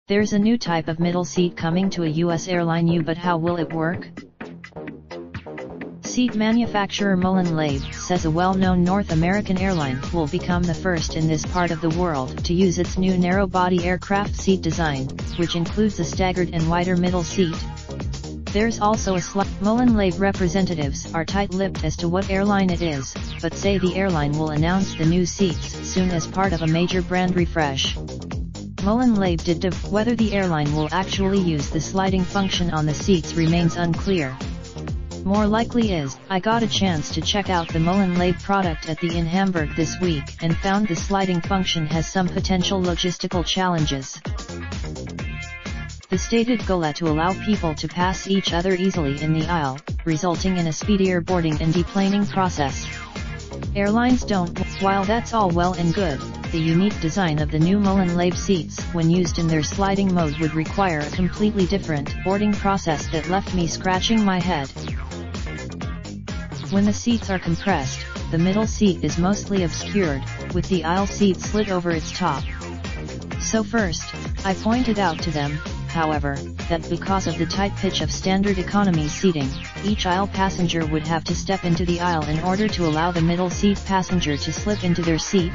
There's a new type of middle seat coming to a US airline, but how will it work? Seat manufacturer Mullen Labe says a well-known North American airline will become the first in this part of the world to use its new narrow-body aircraft seat design, which includes a staggered and wider middle seat. There's also a Mullen Labe representatives are tight-lipped as to what airline it is, but say the airline will announce the new seats soon as part of a major brand refresh. Mullen Labe did whether the airline will actually use the sliding function on the seats remains unclear. More likely is, I got a chance to check out the Mullen Labe product at the in Hamburg this week and found the sliding function has some potential logistical challenges. The stated goal is to allow people to pass each other easily in the aisle, resulting in a speedier boarding and deplaning process. Airlines don't. While that's all well and good, the unique design of the new Mullen Labe seats when used in their sliding mode would require a completely different boarding process that left me scratching my head. When the seats are compressed, the middle seat is mostly obscured, with the aisle seat slit over its top. So first, I pointed out to them, however, that because of the tight pitch of standard economy seating, each aisle passenger would have to step into the aisle in order to allow the middle seat passenger to slip into their seat.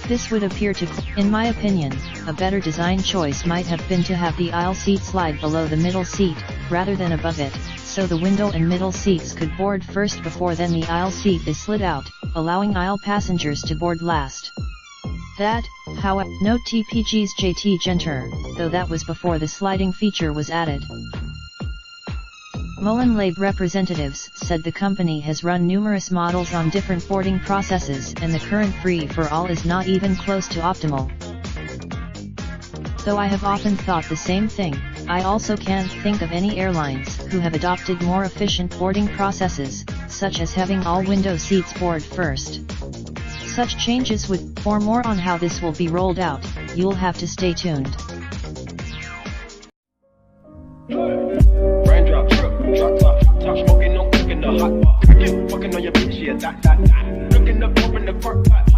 This would appear to, in my opinion, a better design choice might have been to have the aisle seat slide below the middle seat, rather than above it, so the window and middle seats could board first before then the aisle seat is slid out, allowing aisle passengers to board last. That, however, no TPG's JT Genter, though that was before the sliding feature was added. Mullen Labe representatives said the company has run numerous models on different boarding processes and the current free-for-all is not even close to optimal. Though I have often thought the same thing, I also can't think of any airlines who have adopted more efficient boarding processes, such as having all window seats board first. Such changes would, for more on how this will be rolled out, you'll have to stay tuned. Raindrop, drop top smoking, no cooking the hot pot. Fucking on your bitch, yeah, that. Looking up, open the park pot.